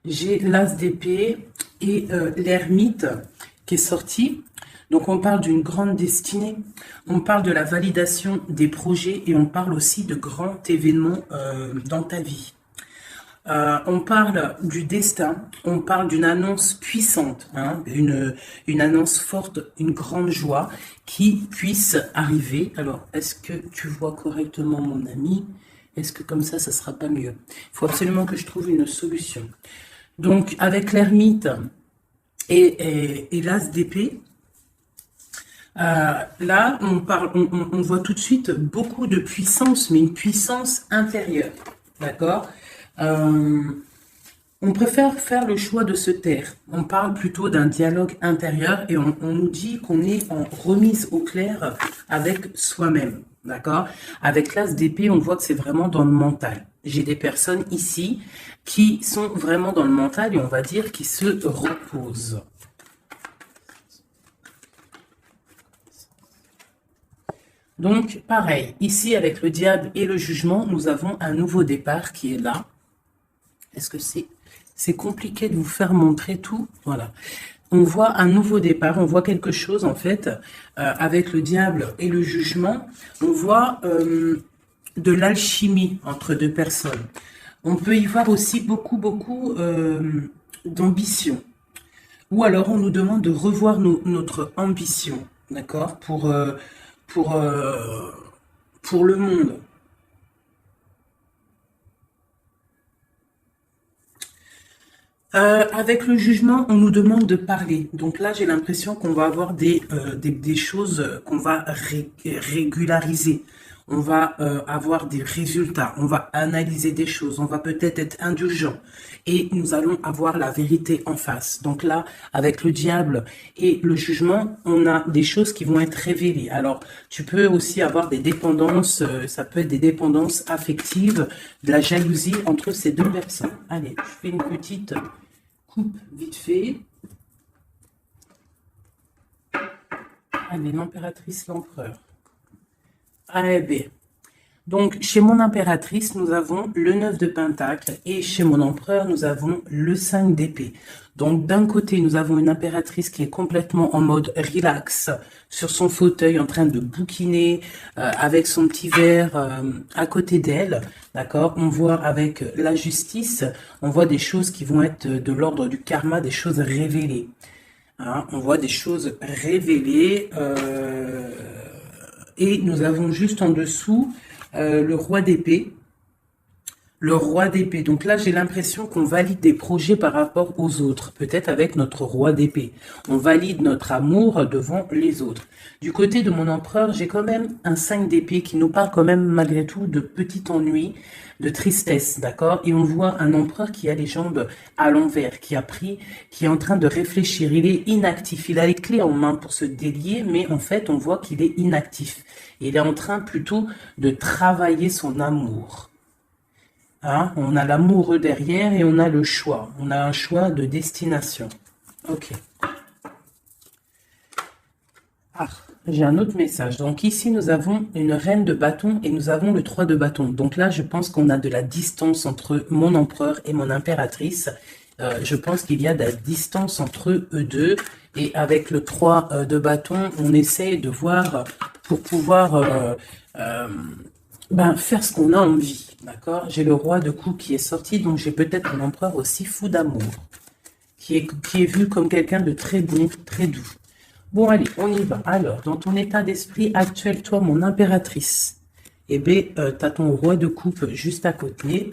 J'ai l'As d'épée et l'ermite qui est sorti. Donc on parle d'une grande destinée, on parle de la validation des projets et on parle aussi de grands événements dans ta vie. On parle du destin, on parle d'une annonce puissante, hein, une annonce forte, une grande joie qui puisse arriver. Alors, est-ce que tu vois correctement mon ami? Est-ce que comme ça sera pas mieux? Il faut absolument que je trouve une solution. Donc, avec l'ermite et l'as d'épée, là, on voit tout de suite beaucoup de puissance, mais une puissance intérieure. D'accord. Euh, on préfère faire le choix de se taire. On parle plutôt d'un dialogue intérieur et on nous dit qu'on est en remise au clair avec soi-même. D'accord. Avec l'as d'épée, on voit que c'est vraiment dans le mental. J'ai des personnes ici qui sont vraiment dans le mental et on va dire qui se reposent. Donc, pareil, ici avec le diable et le jugement, nous avons un nouveau départ qui est là. Est-ce que c'est compliqué de vous faire montrer tout? Voilà. On voit un nouveau départ, on voit quelque chose en fait, avec le diable et le jugement, on voit de l'alchimie entre deux personnes. On peut y voir aussi beaucoup d'ambition. Ou alors on nous demande de revoir notre ambition, d'accord, pour, euh, pour le monde. Avec le jugement, on nous demande de parler. Donc là, j'ai l'impression qu'on va avoir des choses qu'on va régulariser. On va avoir des résultats. On va analyser des choses. On va peut-être être indulgent. Et nous allons avoir la vérité en face. Donc là, avec le diable et le jugement, on a des choses qui vont être révélées. Alors, tu peux aussi avoir des dépendances. Ça peut être des dépendances affectives, de la jalousie entre ces deux personnes. Allez, je fais une petite coupe vite fait. Allez, l'impératrice, l'empereur. Allez, bien. Donc, chez mon impératrice, nous avons le 9 de pentacle et chez mon empereur, nous avons le 5 d'épée. Donc, d'un côté, nous avons une impératrice qui est complètement en mode relax sur son fauteuil en train de bouquiner avec son petit verre à côté d'elle. D'accord. On voit avec la justice, on voit des choses qui vont être de l'ordre du karma, des choses révélées. Hein, on voit des choses révélées et nous avons juste en dessous le roi d'épée. Le roi d'épée. Donc là, j'ai l'impression qu'on valide des projets par rapport aux autres. Peut-être avec notre roi d'épée. On valide notre amour devant les autres. Du côté de mon empereur, j'ai quand même un 5 d'épée qui nous parle quand même malgré tout de petit ennui, de tristesse, d'accord? Et on voit un empereur qui a les jambes à l'envers, qui est en train de réfléchir. Il est inactif. Il a les clés en main pour se délier, mais en fait, on voit qu'il est inactif. Il est en train plutôt de travailler son amour. Hein, on a l'amoureux derrière et on a le choix. On a un choix de destination. Ok. Ah, j'ai un autre message. Donc ici, nous avons une reine de bâton et nous avons le 3 de bâton. Donc là, je pense qu'on a de la distance entre mon empereur et mon impératrice. Je pense qu'il y a de la distance entre eux deux. Et avec le 3 de bâton, on essaie de voir pour pouvoir faire ce qu'on a envie. D'accord. J'ai le roi de coups qui est sorti, donc j'ai peut-être un empereur aussi fou d'amour, qui est vu comme quelqu'un de très bon, très doux. Bon, allez, on y va. Alors, dans ton état d'esprit actuel, toi, mon impératrice, eh bien, tu as ton roi de coupe juste à côté.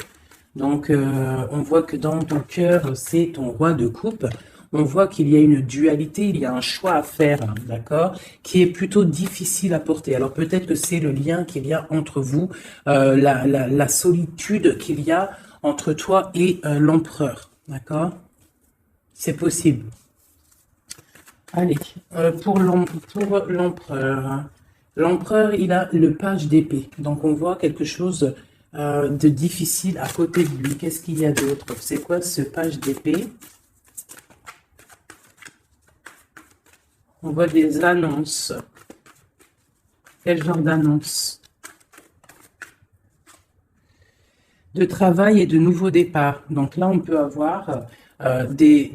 Donc, on voit que dans ton cœur, c'est ton roi de coupe. On voit qu'il y a une dualité, il y a un choix à faire, hein, d'accord, qui est plutôt difficile à porter. Alors, peut-être que c'est le lien qu'il y a entre vous, la solitude qu'il y a entre toi et l'empereur, d'accord? C'est possible. Allez, pour l'empereur, hein. L'empereur, il a le page d'épée. Donc, on voit quelque chose de difficile à côté de lui. Qu'est-ce qu'il y a d'autre? C'est quoi ce page d'épée? On voit des annonces. Quel genre d'annonce? de travail et de nouveaux départs. Donc là, on peut avoir des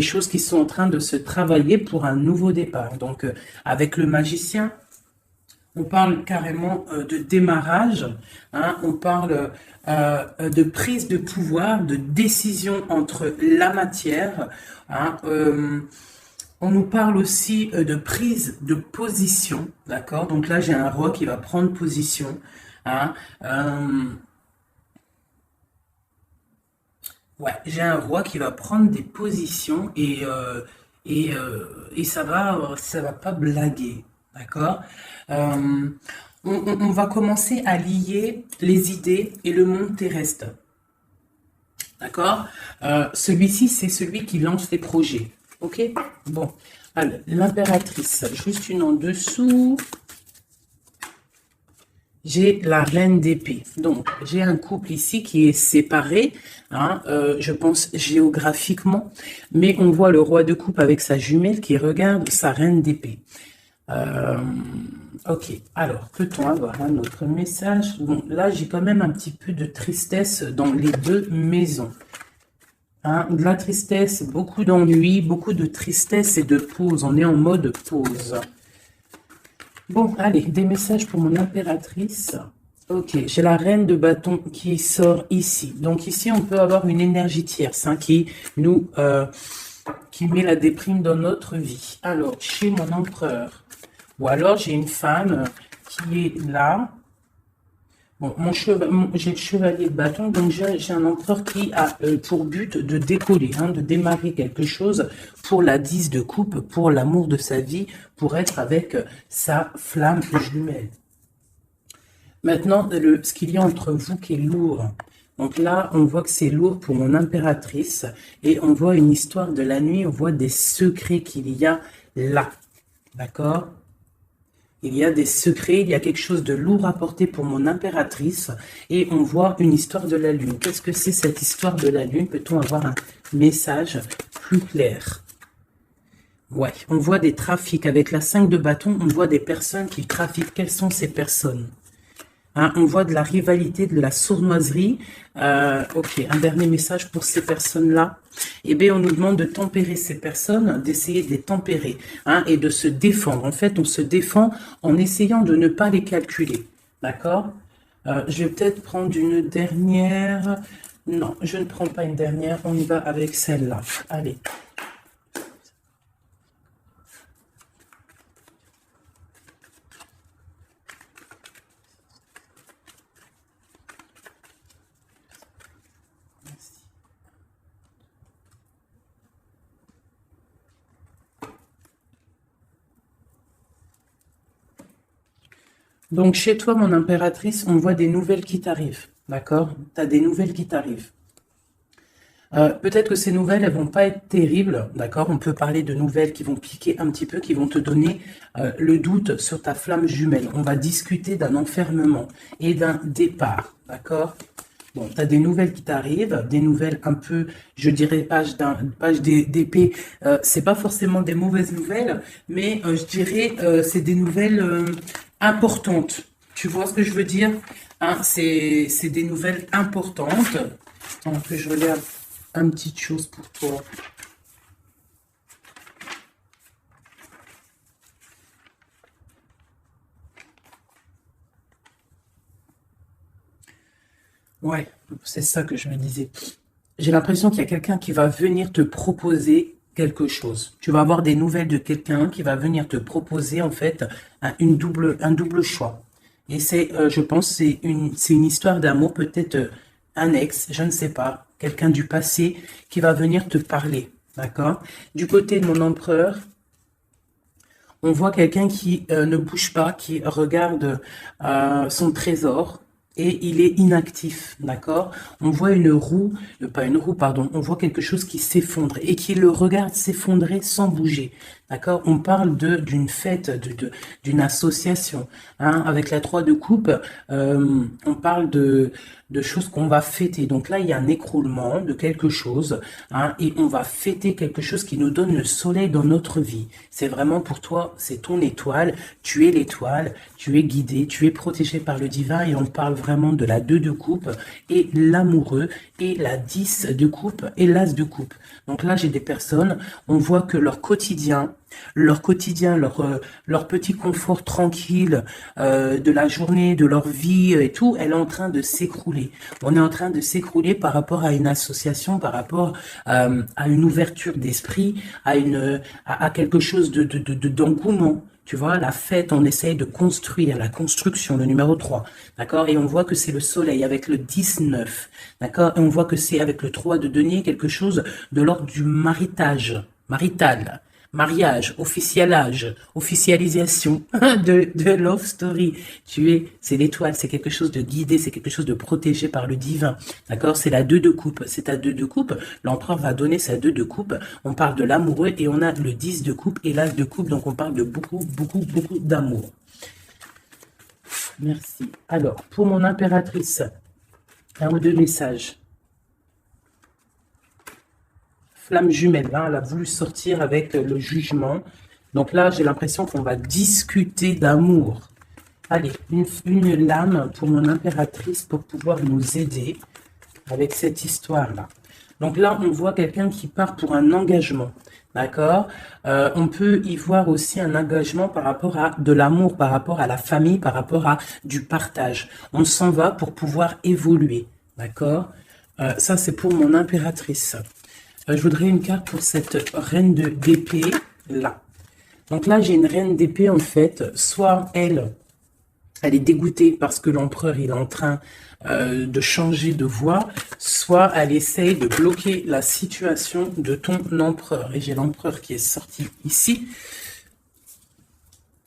choses qui sont en train de se travailler pour un nouveau départ. Donc, avec le magicien, on parle carrément de démarrage, hein, on parle de prise de pouvoir, de décision entre la matière, hein, on nous parle aussi de prise de position, d'accord? Donc là, j'ai un roi qui va prendre position, hein, ouais, j'ai un roi qui va prendre des positions et ça va pas blaguer, d'accord? Euh, on va commencer à lier les idées et le monde terrestre, d'accord? Celui-ci, c'est celui qui lance les projets, ok? Bon, alors, l'impératrice, juste une en dessous. J'ai la reine d'épée. Donc, j'ai un couple ici qui est séparé, hein, je pense géographiquement, mais on voit le roi de coupe avec sa jumelle qui regarde sa reine d'épée. Ok, alors, peut-on avoir un autre message? Bon, là, j'ai quand même un petit peu de tristesse dans les deux maisons. Hein, de la tristesse, beaucoup d'ennui, beaucoup de tristesse et de pause. On est en mode pause. Bon, allez, des messages pour mon impératrice. Ok, j'ai la reine de bâton qui sort ici. Donc ici, on peut avoir une énergie tierce hein, qui met la déprime dans notre vie. Alors, chez mon empereur, ou alors j'ai une femme qui est là. Bon, j'ai le chevalier de bâton, donc j'ai un empereur qui a pour but de décoller, hein, de démarrer quelque chose pour la 10 de coupe, pour l'amour de sa vie, pour être avec sa flamme jumelle. Maintenant, ce qu'il y a entre vous qui est lourd. Donc là, on voit que c'est lourd pour mon impératrice et on voit une histoire de la nuit, on voit des secrets qu'il y a là. D'accord ? Il y a des secrets, il y a quelque chose de lourd à porter pour mon impératrice et on voit une histoire de la lune. Qu'est-ce que c'est cette histoire de la lune? Peut-on avoir un message plus clair? Ouais, on voit des trafics. Avec la 5 de bâton, on voit des personnes qui trafiquent. Quelles sont ces personnes? Hein, on voit de la rivalité, de la sournoiserie. Ok, un dernier message pour ces personnes-là. Eh bien, on nous demande de tempérer ces personnes, d'essayer de les tempérer hein, et de se défendre. En fait, on se défend en essayant de ne pas les calculer. D'accord? Je vais peut-être prendre une dernière. Non, je ne prends pas une dernière. On y va avec celle-là. Allez. Donc, chez toi, mon impératrice, on voit des nouvelles qui t'arrivent. D'accord? Tu as des nouvelles qui t'arrivent. Peut-être que ces nouvelles, elles vont pas être terribles. D'accord? On peut parler de nouvelles qui vont piquer un petit peu, qui vont te donner le doute sur ta flamme jumelle. On va discuter d'un enfermement et d'un départ. D'accord? Bon, tu as des nouvelles qui t'arrivent, des nouvelles un peu, je dirais, page d'épée. C'est pas forcément des mauvaises nouvelles, mais je dirais, c'est des nouvelles importantes. Tu vois ce que je veux dire? Hein, c'est des nouvelles importantes. Donc, je regarde une petite chose pour toi. Ouais, c'est ça que je me disais. J'ai l'impression qu'il y a quelqu'un qui va venir te proposer quelque chose. Tu vas avoir des nouvelles de quelqu'un qui va venir te proposer en fait un double choix. Et c'est, je pense, c'est une histoire d'amour, peut-être un ex, je ne sais pas, quelqu'un du passé qui va venir te parler, d'accord? Du côté de mon empereur, on voit quelqu'un qui ne bouge pas, qui regarde son trésor et il est inactif, d'accord? On voit une roue, pas une roue, pardon, on voit quelque chose qui s'effondre et qui le regarde s'effondrer sans bouger, D'accord? On parle d'une fête, d'une association. Hein? Avec la 3 de coupe, on parle de choses qu'on va fêter. Donc là, il y a un écroulement de quelque chose, hein, et on va fêter quelque chose qui nous donne le soleil dans notre vie. C'est vraiment pour toi, c'est ton étoile. Tu es l'étoile, tu es guidé, tu es protégé par le divin, et on parle vraiment de la 2 de coupe et l'amoureux et la 10 de coupe et l'as de coupe. Donc là, j'ai des personnes, on voit que leur quotidien, leur petit confort tranquille de la journée, de leur vie et tout, elle est en train de s'écrouler. On est en train de s'écrouler par rapport à une association, par rapport à une ouverture d'esprit, à quelque chose d'engouement. Tu vois, la fête, on essaye de construire, la construction, le numéro 3, d'accord? Et on voit que c'est le soleil avec le 19, d'accord? Et on voit que c'est avec le 3 de denier quelque chose de l'ordre du marital, mariage, officialisation de love story. C'est l'étoile, c'est quelque chose de guidé, c'est quelque chose de protégé par le divin. D'accord? C'est la 2 de coupe. C'est à 2 de coupe. L'empereur va donner sa 2 de coupe. On parle de l'amoureux et on a le 10 de coupe et l'as de coupe. Donc on parle de beaucoup d'amour. Merci. Alors, pour mon impératrice, un ou deux messages. Flamme jumelle, hein, elle a voulu sortir avec le jugement. Donc là, j'ai l'impression qu'on va discuter d'amour. Allez, une lame pour mon impératrice pour pouvoir nous aider avec cette histoire-là. Donc là, on voit quelqu'un qui part pour un engagement. D'accord? On peut y voir aussi un engagement par rapport à de l'amour, par rapport à la famille, par rapport à du partage. On s'en va pour pouvoir évoluer. D'accord? Ça, c'est pour mon impératrice. Je voudrais une carte pour cette reine d'épée là. Donc là, j'ai une reine d'épée en fait. Soit elle est dégoûtée parce que l'empereur il est en train de changer de voie, soit elle essaye de bloquer la situation de ton empereur. Et j'ai l'empereur qui est sorti ici.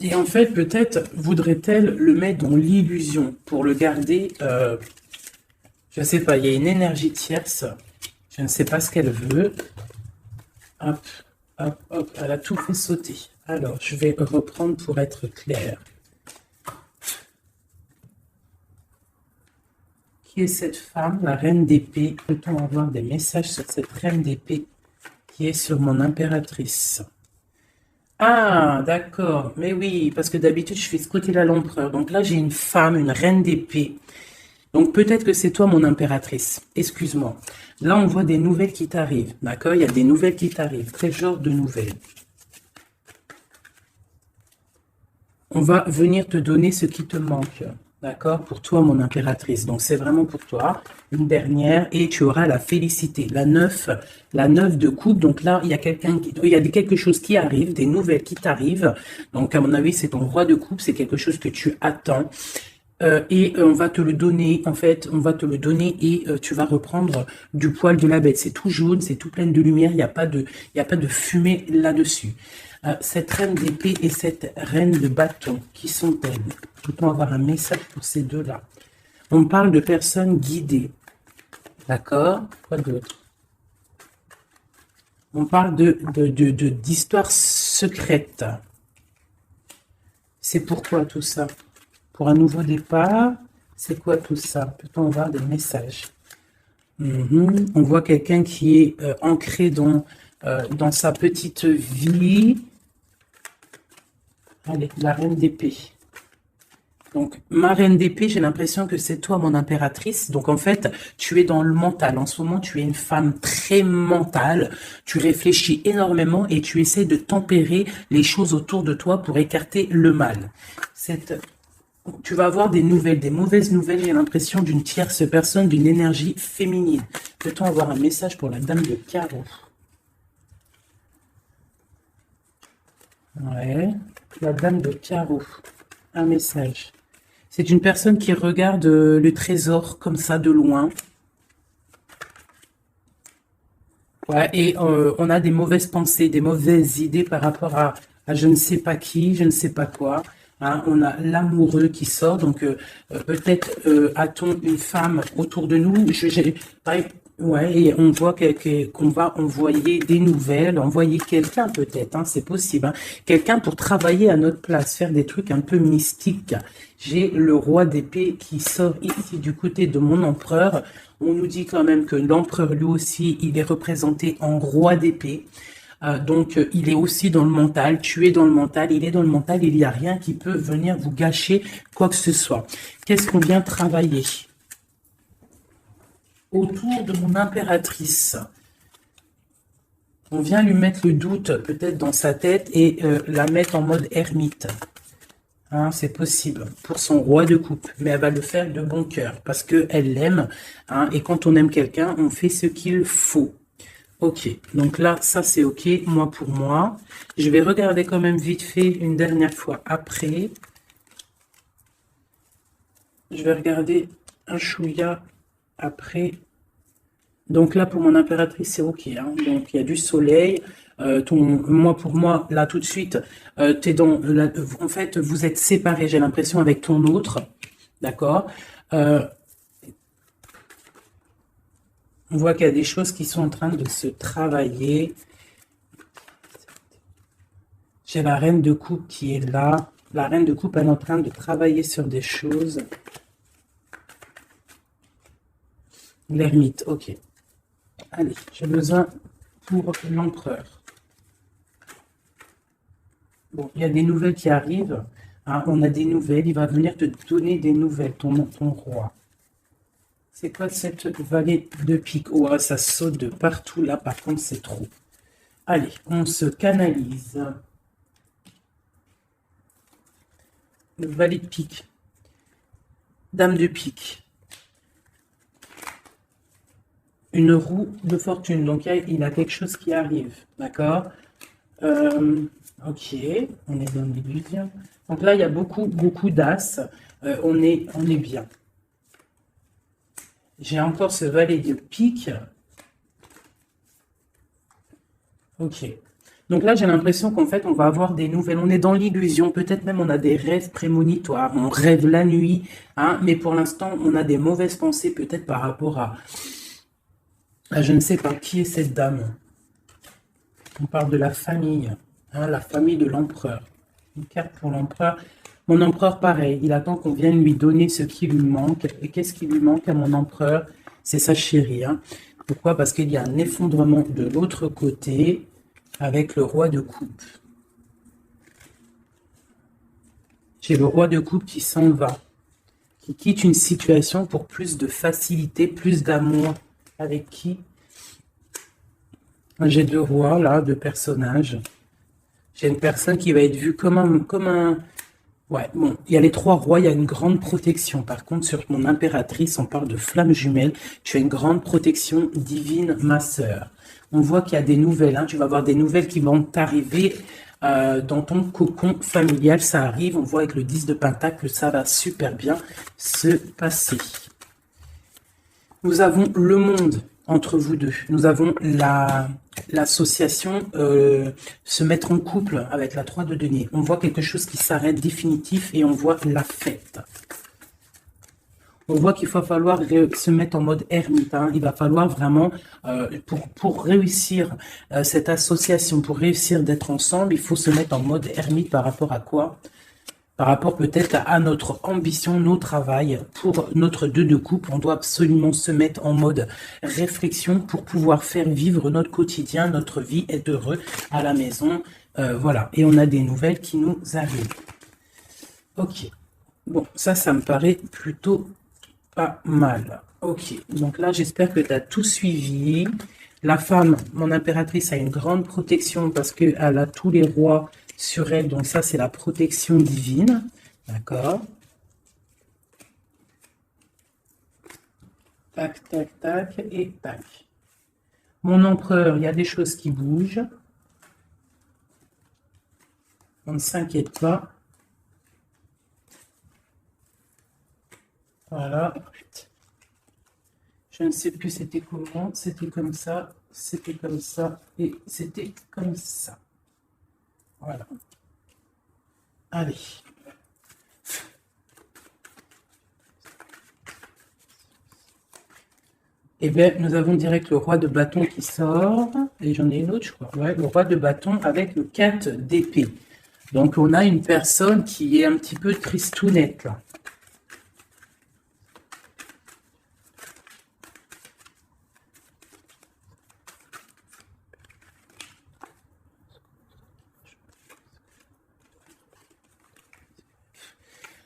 Et en fait, peut-être voudrait-elle le mettre dans l'illusion pour le garder. Je ne sais pas, il y a une énergie tierce. Je ne sais pas ce qu'elle veut. Hop, hop, hop, elle a tout fait sauter. Alors, je vais reprendre pour être clair. Qui est cette femme, la reine d'épée? Peut-on avoir des messages sur cette reine d'épée qui est sur mon impératrice? Ah, d'accord. Mais oui, parce que d'habitude, je fais ce côté-là l'empereur. Donc là, j'ai une femme, une reine d'épée. Donc peut-être que c'est toi mon impératrice, excuse-moi. Là on voit des nouvelles qui t'arrivent, d'accord? Il y a des nouvelles qui t'arrivent, quel genre de nouvelles? On va venir te donner ce qui te manque, d'accord? Pour toi mon impératrice, donc c'est vraiment pour toi. Une dernière et tu auras la félicité, la 9 de coupe. Donc là il y a quelque chose qui arrive, des nouvelles qui t'arrivent. Donc à mon avis c'est ton roi de coupe, c'est quelque chose que tu attends. Et on va te le donner, en fait, on va te le donner et tu vas reprendre du poil de la bête. C'est tout jaune, c'est tout plein de lumière, il n'y a pas de fumée là-dessus. Cette reine d'épée et cette reine de bâton, qui sont-elles? Peut-on avoir un message pour ces deux-là? On parle de personnes guidées. D'accord? Quoi d'autre? On parle d'histoires secrètes. C'est pourquoi tout ça? Pour un nouveau départ, c'est quoi tout ça? Peut-on avoir des messages? On voit quelqu'un qui est ancré dans sa petite vie. Allez, la reine d'épée. Donc, ma reine d'épée, j'ai l'impression que c'est toi, mon impératrice. Donc, en fait, tu es dans le mental. En ce moment, tu es une femme très mentale. Tu réfléchis énormément et tu essaies de tempérer les choses autour de toi pour écarter le mal. Tu vas avoir des nouvelles, des mauvaises nouvelles, j'ai l'impression, d'une tierce personne, d'une énergie féminine. Peut-on avoir un message pour la dame de carreau? Ouais, la dame de carreau. Un message. C'est une personne qui regarde le trésor comme ça de loin. Ouais, et on a des mauvaises pensées, des mauvaises idées par rapport à je ne sais pas qui, je ne sais pas quoi. Hein, on a l'amoureux qui sort, donc peut-être a-t-on une femme autour de nous. Ouais, et on voit qu'on va envoyer des nouvelles, envoyer quelqu'un peut-être, hein, c'est possible, hein. Quelqu'un pour travailler à notre place, faire des trucs un peu mystiques. J'ai le roi d'épée qui sort ici du côté de mon empereur. On nous dit quand même que l'empereur lui aussi, il est représenté en roi d'épée. Donc, il est aussi dans le mental, tu es dans le mental, il est dans le mental, il n'y a rien qui peut venir vous gâcher quoi que ce soit. Qu'est-ce qu'on vient travailler? Autour de mon impératrice. On vient lui mettre le doute peut-être dans sa tête et la mettre en mode ermite. Hein, c'est possible pour son roi de coupe, mais elle va le faire de bon cœur parce qu'elle l'aime. Hein, et quand on aime quelqu'un, on fait ce qu'il faut. Ok, donc là, ça c'est ok, moi pour moi. Je vais regarder quand même vite fait une dernière fois après. Je vais regarder un chouïa après. Donc là, pour mon impératrice, c'est ok. Hein. Donc il y a du soleil. Moi, pour moi, là tout de suite, t'es en fait, vous êtes séparés, j'ai l'impression, avec ton autre. D'accord. On voit qu'il y a des choses qui sont en train de se travailler. J'ai la reine de coupe qui est là. La reine de coupe, elle est en train de travailler sur des choses. L'ermite, ok. Allez, j'ai besoin pour l'empereur. Bon, il y a des nouvelles qui arrivent. Hein, on a des nouvelles. Il va venir te donner des nouvelles, ton roi. C'est quoi cette vallée de pique? Oh, ça saute de partout là. Par contre, c'est trop. Allez, on se canalise. Le valet de pique. Dame de pique. Une roue de fortune. Donc, il a quelque chose qui arrive. D'accord. Ok, on est dans l'illusion. Donc là, il y a beaucoup, beaucoup d'as. On est bien. J'ai encore ce valet de pique. Ok. Donc là, j'ai l'impression qu'en fait, on va avoir des nouvelles. On est dans l'illusion. Peut-être même on a des rêves prémonitoires. On rêve la nuit. Hein, mais pour l'instant, on a des mauvaises pensées peut-être par rapport à je ne sais pas qui est cette dame. On parle de la famille. Hein, la famille de l'empereur. Une carte pour l'empereur. Mon empereur, pareil, il attend qu'on vienne lui donner ce qui lui manque. Et qu'est-ce qui lui manque à mon empereur? C'est sa chérie. Hein. Pourquoi? Parce qu'il y a un effondrement de l'autre côté avec le roi de coupe. J'ai le roi de coupe qui s'en va, qui quitte une situation pour plus de facilité, plus d'amour. Avec qui? J'ai deux rois, là, deux personnages. J'ai une personne qui va être vue comme un. Ouais, bon, il y a les trois rois, il y a une grande protection. Par contre, sur mon impératrice, on parle de flamme jumelle. Tu as une grande protection divine, ma sœur. On voit qu'il y a des nouvelles. Hein, tu vas avoir des nouvelles qui vont t'arriver dans ton cocon familial. Ça arrive. On voit avec le 10 de Pentacle, ça va super bien se passer. Nous avons le monde entre vous deux. Nous avons l'association se mettre en couple avec la 3 de denier. On voit quelque chose qui s'arrête définitif et on voit la fête. On voit qu'il va falloir se mettre en mode ermite. Hein. Il va falloir vraiment, pour réussir cette association, pour réussir d'être ensemble, il faut se mettre en mode ermite par rapport à quoi? Par rapport peut-être à notre ambition, nos travail. Pour notre 2 de coupe, on doit absolument se mettre en mode réflexion pour pouvoir faire vivre notre quotidien, notre vie, être heureux à la maison. Voilà, et on a des nouvelles qui nous arrivent. Ok, bon, ça me paraît plutôt pas mal. Ok, donc là, j'espère que tu as tout suivi. La femme, mon impératrice, a une grande protection parce qu'elle a tous les rois sur elle. Donc ça, c'est la protection divine. D'accord. Tac, tac, tac et tac. Mon empereur, il y a des choses qui bougent. On ne s'inquiète pas. Voilà. Je ne sais plus c'était comment. C'était comme ça. C'était comme ça. Et c'était comme ça. Voilà. Allez. Eh bien, nous avons direct le roi de bâton qui sort. Et j'en ai une autre, je crois. Ouais, le roi de bâton avec le 4 d'épée. Donc, on a une personne qui est un petit peu tristounette, là.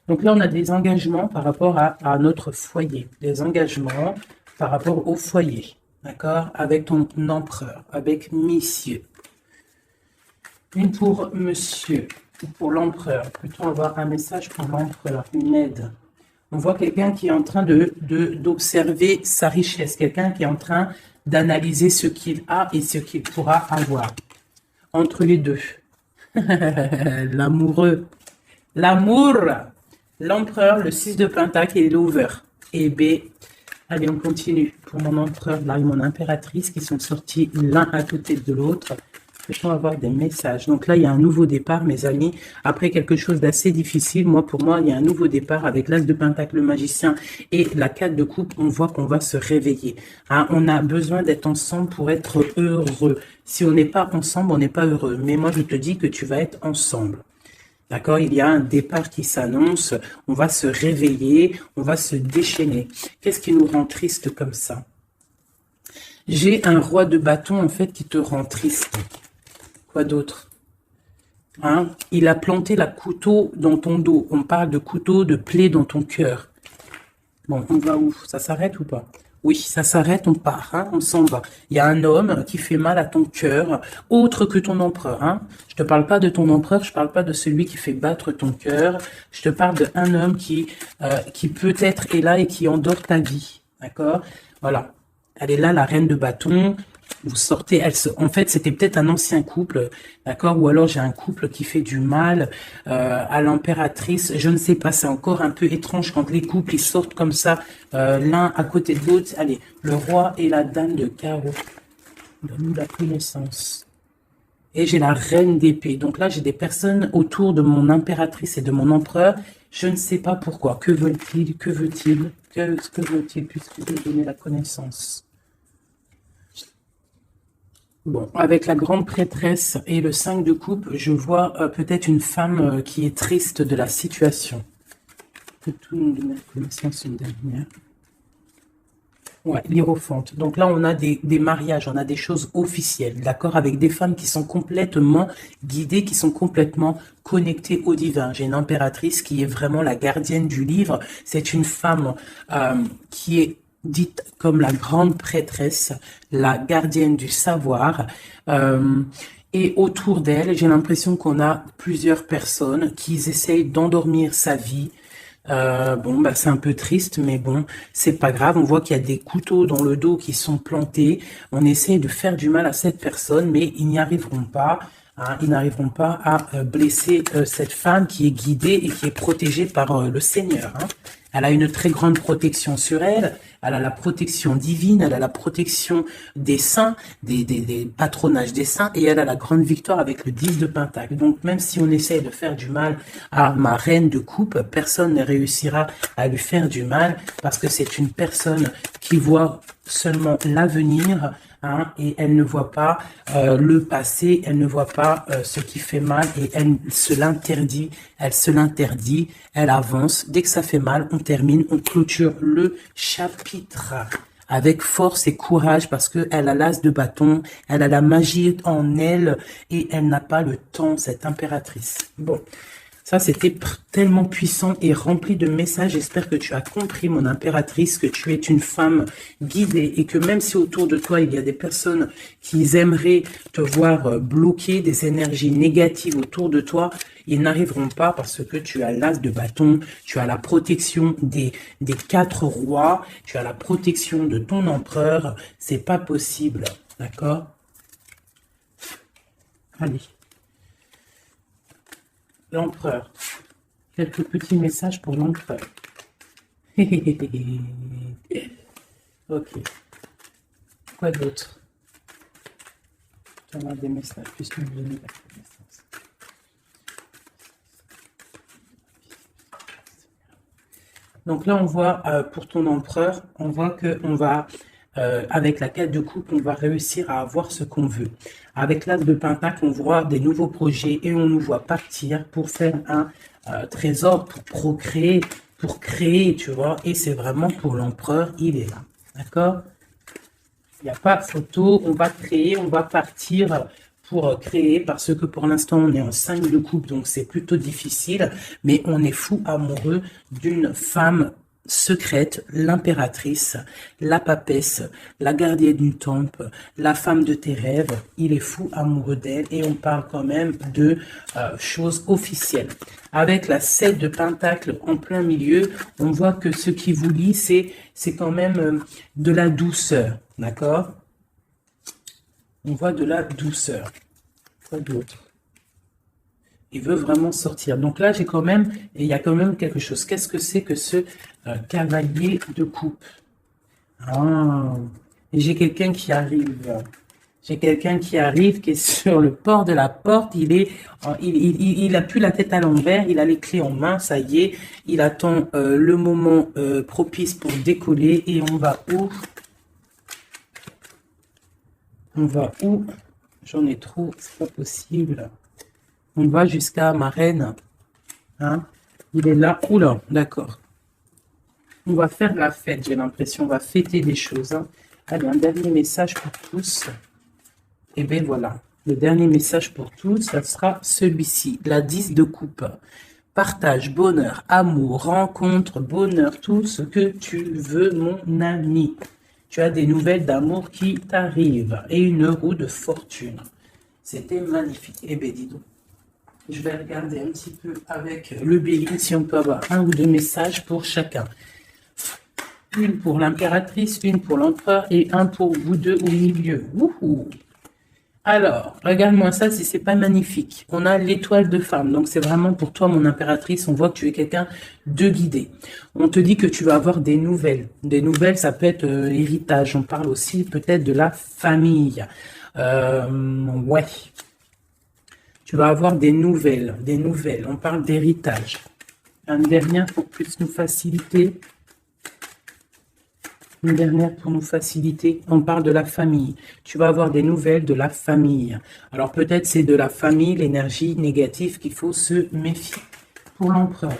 Donc là, on a des engagements par rapport à notre foyer. Des engagements par rapport au foyer. D'accord? Avec ton empereur, avec monsieur. Une pour monsieur, ou pour l'empereur. Plutôt avoir un message pour l'empereur, une aide. On voit quelqu'un qui est en train d'observer sa richesse. Quelqu'un qui est en train d'analyser ce qu'il a et ce qu'il pourra avoir. Entre les deux. L'amoureux. L'amour. L'empereur, le 6 de pentacle et l'over. Et B. Allez, on continue. Pour mon empereur, là, et mon impératrice qui sont sortis l'un à côté de l'autre. Peut-on avoir des messages? Donc là, il y a un nouveau départ, mes amis. Après quelque chose d'assez difficile, pour moi, il y a un nouveau départ avec l'as de pentacle, le magicien et la 4 de coupe. On voit qu'on va se réveiller. Hein, on a besoin d'être ensemble pour être heureux. Si on n'est pas ensemble, on n'est pas heureux. Mais moi, je te dis que tu vas être ensemble. D'accord? Il y a un départ qui s'annonce, on va se réveiller, on va se déchaîner. Qu'est-ce qui nous rend triste comme ça? J'ai un roi de bâton, en fait, qui te rend triste. Quoi d'autre? Hein? Il a planté la couteau dans ton dos. On parle de couteau, de plaie dans ton cœur. Bon, on va où? Ça s'arrête ou pas? Oui, ça s'arrête, on part, hein, on s'en va. Il y a un homme qui fait mal à ton cœur, autre que ton empereur. Hein. Je te parle pas de ton empereur, je parle pas de celui qui fait battre ton cœur. Je te parle d'un homme qui peut-être est là et qui endort ta vie. D'accord? Voilà. Elle est là, la reine de bâton. Vous sortez, en fait, c'était peut-être un ancien couple, d'accord? Ou alors j'ai un couple qui fait du mal à l'impératrice. Je ne sais pas, c'est encore un peu étrange quand les couples ils sortent comme ça, l'un à côté de l'autre. Allez, le roi et la dame de carreau. Donne-nous la connaissance. Et j'ai la reine d'épée. Donc là, j'ai des personnes autour de mon impératrice et de mon empereur. Je ne sais pas pourquoi. Que veulent-ils? Que veut-il? Que veut-il puisqu'il veut donner la connaissance? Bon, avec la grande prêtresse et le 5 de coupe, je vois peut-être une femme qui est triste de la situation. Peut-tout nous donner la connaissance une dernière. Ouais, l'hiérophante. Donc là, on a des mariages, on a des choses officielles, d'accord, avec des femmes qui sont complètement guidées, qui sont complètement connectées au divin. J'ai une impératrice qui est vraiment la gardienne du livre. C'est une femme qui est dite comme la grande prêtresse, la gardienne du savoir. Et autour d'elle, j'ai l'impression qu'on a plusieurs personnes qui essayent d'endormir sa vie. Bon, bah, c'est un peu triste, mais bon, c'est pas grave. On voit qu'il y a des couteaux dans le dos qui sont plantés. On essaie de faire du mal à cette personne, mais ils n'y arriveront pas. Hein, ils n'arriveront pas à blesser cette femme qui est guidée et qui est protégée par le Seigneur. Hein. Elle a une très grande protection sur elle. Elle a la protection divine, elle a la protection des saints, des patronages des saints, et elle a la grande victoire avec le 10 de pentacle. Donc même si on essaye de faire du mal à ma reine de coupe, personne ne réussira à lui faire du mal, parce que c'est une personne qui voit seulement l'avenir, hein, et elle ne voit pas le passé, elle ne voit pas ce qui fait mal, et elle se l'interdit, elle avance. Dès que ça fait mal, on termine, on clôture le chapitre avec force et courage, parce qu'elle a l'as de bâton, elle a la magie en elle, et elle n'a pas le temps, cette impératrice. Bon, ça c'était tellement puissant et rempli de messages. J'espère que tu as compris, mon impératrice, que tu es une femme guidée, et que même si autour de toi il y a des personnes qui aimeraient te voir bloquer, des énergies négatives autour de toi, ils n'arriveront pas, parce que tu as l'as de bâton, tu as la protection des 4 rois, tu as la protection de ton empereur. C'est pas possible, d'accord? Allez. L'empereur. Quelques petits messages pour l'empereur. Ok. Quoi d'autre? Tu as des messages, puisque je donne la connaissance. Donc là, on voit pour ton empereur, on voit qu'on va avec la 4 de coupe, on va réussir à avoir ce qu'on veut. Avec l'as de pentacle, on voit des nouveaux projets et on nous voit partir pour faire un trésor, pour procréer, pour créer, tu vois. Et c'est vraiment pour l'empereur, il est là. D'accord? Il n'y a pas photo, on va créer, on va partir pour créer, parce que pour l'instant, on est en 5 de coupe, donc c'est plutôt difficile, mais on est fou amoureux d'une femme secrète, l'impératrice, la papesse, la gardienne du temple, la femme de tes rêves. Il est fou amoureux d'elle et on parle quand même de choses officielles. Avec la 7 de pentacle en plein milieu, on voit que ce qui vous lie, c'est quand même de la douceur, d'accord? On voit de la douceur. Quoi d'autre? Il veut vraiment sortir. Donc là, j'ai quand même, et il y a quand même quelque chose. Qu'est-ce que c'est que ce cavalier de coupe? Ah, et j'ai quelqu'un qui arrive. J'ai quelqu'un qui arrive, qui est sur le port de la porte. Il a plus la tête à l'envers. Il a les clés en main. Ça y est. Il attend le moment propice pour décoller. Et on va où? On va où? J'en ai trop. C'est pas possible. On va jusqu'à ma reine. Hein? Il est là. Oula, d'accord. On va faire la fête, j'ai l'impression. On va fêter des choses. Hein. Allez, un dernier message pour tous. Et bien voilà. Le dernier message pour tous, ça sera celui-ci. La 10 de coupe. Partage, bonheur, amour, rencontre, bonheur, tout ce que tu veux, mon ami. Tu as des nouvelles d'amour qui t'arrivent. Et une roue de fortune. C'était magnifique. Eh bien, dis donc. Je vais regarder un petit peu avec le billing si on peut avoir un ou deux messages pour chacun. Une pour l'impératrice, une pour l'empereur et un pour vous deux au milieu. Wouhou! Alors, regarde-moi ça si c'est pas magnifique. On a l'étoile de femme, donc c'est vraiment pour toi mon impératrice. On voit que tu es quelqu'un de guidé. On te dit que tu vas avoir des nouvelles. Des nouvelles, ça peut être héritage. On parle aussi peut-être de la famille. Ouais. Tu vas avoir des nouvelles, des nouvelles. On parle d'héritage. Une dernière pour plus nous faciliter. Une dernière pour nous faciliter. On parle de la famille. Tu vas avoir des nouvelles de la famille. Alors peut-être c'est de la famille, l'énergie négative qu'il faut se méfier. Pour l'empereur.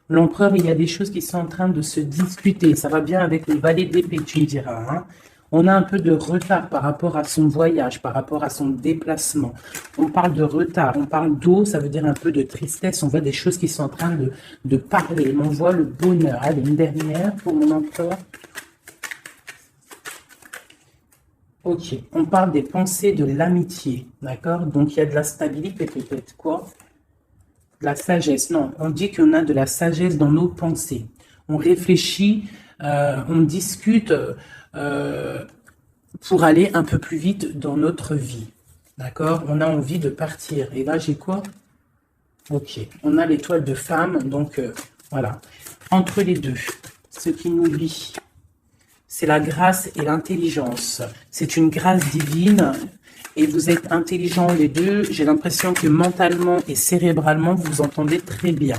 L'empereur, il y a des choses qui sont en train de se discuter. Ça va bien avec le valet d'épée, tu diras. Hein? On a un peu de retard par rapport à son voyage, par rapport à son déplacement. On parle de retard, on parle d'eau, ça veut dire un peu de tristesse. On voit des choses qui sont en train de parler. On voit le bonheur. Allez, une dernière pour mon empereur. Ok, on parle des pensées de l'amitié, d'accord? Donc, il y a de la stabilité peut-être, quoi? De la sagesse. Non, on dit qu'on a de la sagesse dans nos pensées. On réfléchit, on discute... pour aller un peu plus vite dans notre vie. D'accord? On a envie de partir. Et là, j'ai quoi? Ok. On a l'étoile de femme. Donc, voilà. Entre les deux, ce qui nous lie, c'est la grâce et l'intelligence. C'est une grâce divine. Et vous êtes intelligents les deux. J'ai l'impression que mentalement et cérébralement, vous vous entendez très bien.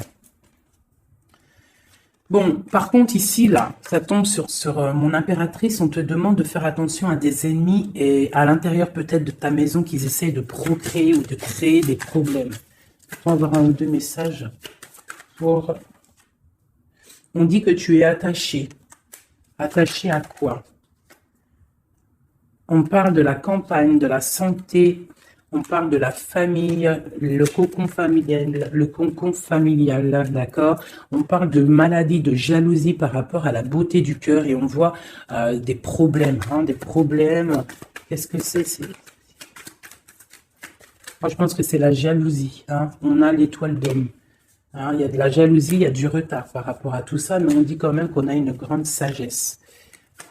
Bon, par contre, ici, là, ça tombe sur mon impératrice. On te demande de faire attention à des ennemis et à l'intérieur peut-être de ta maison qu'ils essayent de procréer ou de créer des problèmes. On va avoir un ou deux messages pour... On dit que tu es attaché. Attaché à quoi? On parle de la campagne, de la santé. On parle de la famille, le cocon familial, d'accord? On parle de maladie, de jalousie par rapport à la beauté du cœur et on voit des problèmes, hein, des problèmes. Qu'est-ce que c'est? Moi, je pense que c'est la jalousie. Hein. On a l'étoile d'homme. Hein, il y a de la jalousie, il y a du retard par rapport à tout ça, mais on dit quand même qu'on a une grande sagesse.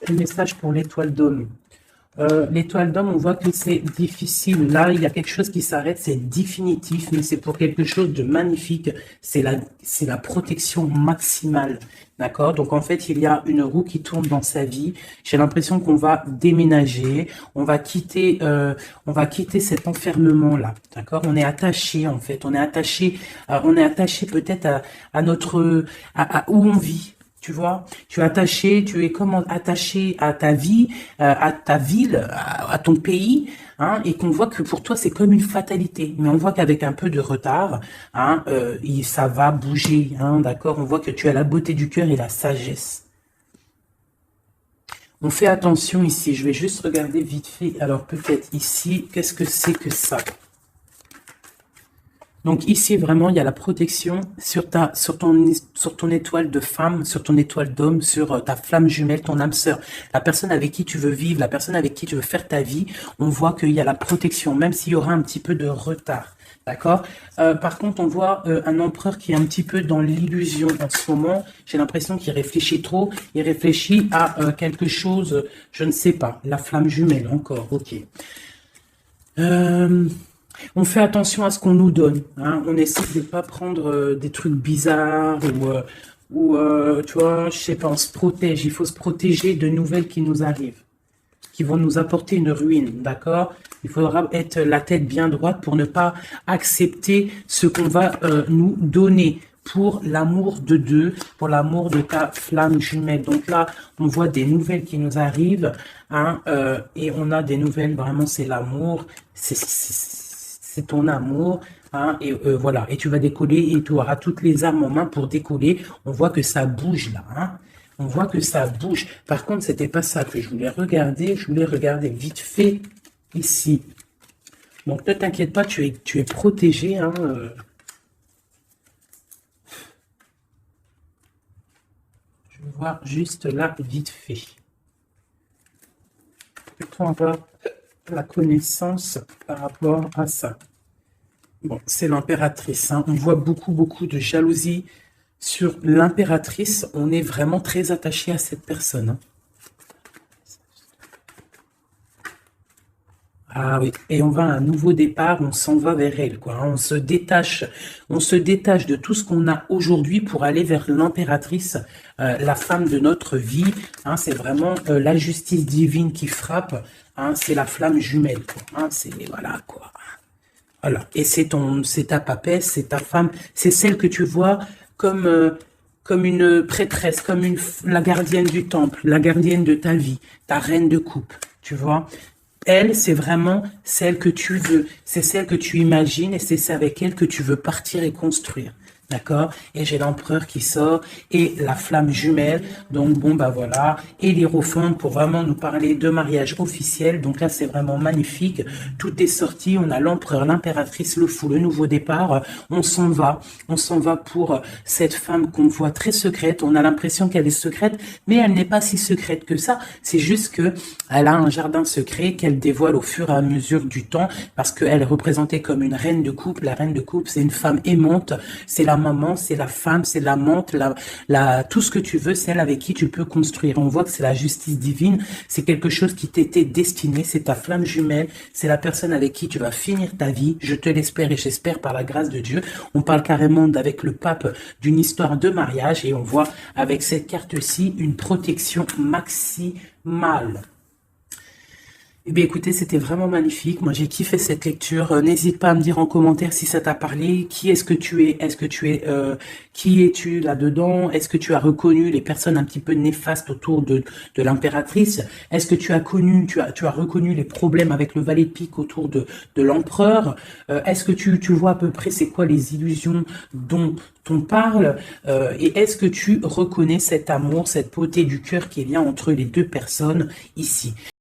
Un message pour l'étoile d'homme. L'étoile d'homme, on voit que c'est difficile. Là, il y a quelque chose qui s'arrête, c'est définitif, mais c'est pour quelque chose de magnifique. C'est la protection maximale. D'accord? Donc, en fait, il y a une roue qui tourne dans sa vie. J'ai l'impression qu'on va déménager. On va quitter cet enfermement-là. D'accord? On est attaché, en fait. On est attaché peut-être à où on vit. Tu vois, tu es attaché, tu es comment attaché à ta vie, à ta ville, à ton pays, hein, et qu'on voit que pour toi c'est comme une fatalité. Mais on voit qu'avec un peu de retard, hein, ça va bouger, hein, d'accord. On voit que tu as la beauté du cœur et la sagesse. On fait attention ici. Je vais juste regarder vite fait. Alors peut-être ici, qu'est-ce que c'est que ça? Donc ici, vraiment, il y a la protection sur ton étoile de femme, sur ton étoile d'homme, sur ta flamme jumelle, ton âme sœur, la personne avec qui tu veux vivre, la personne avec qui tu veux faire ta vie. On voit qu'il y a la protection, même s'il y aura un petit peu de retard. D'accord. Par contre, on voit un empereur qui est un petit peu dans l'illusion en ce moment. J'ai l'impression qu'il réfléchit trop. Il réfléchit à quelque chose, je ne sais pas. La flamme jumelle, encore, ok. On fait attention à ce qu'on nous donne. Hein. On essaie de ne pas prendre des trucs bizarres ou tu vois, je sais pas, on se protège. Il faut se protéger de nouvelles qui nous arrivent, qui vont nous apporter une ruine, d'accord? Il faudra être la tête bien droite pour ne pas accepter ce qu'on va nous donner pour l'amour de Dieu, pour l'amour de ta flamme jumelle. Donc là, on voit des nouvelles qui nous arrivent, hein, et on a des nouvelles, vraiment, c'est l'amour, c'est ton amour, hein, et voilà, et tu vas décoller et tu auras toutes les armes en main pour décoller. On voit que ça bouge là, hein. On voit que ça bouge. Par contre, c'était pas ça que je voulais regarder. Je voulais regarder vite fait ici. Donc, ne t'inquiète pas, tu es protégé, hein. Je vais voir juste là vite fait. Je prends avoir la connaissance par rapport à ça. Bon, c'est l'impératrice, hein. On voit beaucoup de jalousie sur l'impératrice. On est vraiment très attaché à cette personne, hein. Ah oui, et on va à un nouveau départ, on s'en va vers elle, quoi. Hein. On se détache de tout ce qu'on a aujourd'hui pour aller vers l'impératrice, la femme de notre vie. Hein. C'est vraiment la justice divine qui frappe. Hein. C'est la flamme jumelle, quoi. Hein. C'est voilà quoi. Voilà. Et c'est ta papesse, c'est ta femme, c'est celle que tu vois comme comme une prêtresse, comme la gardienne du temple, la gardienne de ta vie, ta reine de coupe, tu vois. Elle, c'est vraiment celle que tu veux, c'est celle que tu imagines et c'est avec elle que tu veux partir et construire. D'accord? Et j'ai l'empereur qui sort et la flamme jumelle. Donc, bon, bah voilà. Et l'hiérophante pour vraiment nous parler de mariage officiel. Donc là, c'est vraiment magnifique. Tout est sorti. On a l'empereur, l'impératrice, le fou, le nouveau départ. On s'en va. On s'en va pour cette femme qu'on voit très secrète. On a l'impression qu'elle est secrète, mais elle n'est pas si secrète que ça. C'est juste que elle a un jardin secret qu'elle dévoile au fur et à mesure du temps parce qu'elle est représentée comme une reine de coupe. La reine de coupe, c'est une femme aimante. C'est la maman, c'est la femme, c'est l'amante, tout ce que tu veux, celle avec qui tu peux construire. On voit que c'est la justice divine, c'est quelque chose qui t'était destiné, c'est ta flamme jumelle, c'est la personne avec qui tu vas finir ta vie, je te l'espère et j'espère par la grâce de Dieu. On parle carrément avec le pape d'une histoire de mariage et on voit avec cette carte-ci une protection maximale. Eh bien, écoutez, c'était vraiment magnifique. Moi, j'ai kiffé cette lecture. N'hésite pas à me dire en commentaire si ça t'a parlé. Qui est-ce que tu es? Est-ce que tu es... qui es-tu là-dedans? Est-ce que tu as reconnu les personnes un petit peu néfastes autour de l'impératrice? Est-ce que tu as reconnu les problèmes avec le valet de pique autour de l'empereur? Est-ce que tu vois à peu près c'est quoi les illusions dont on parle? Et est-ce que tu reconnais cet amour, cette beauté du cœur qu'il y a entre les deux personnes ici?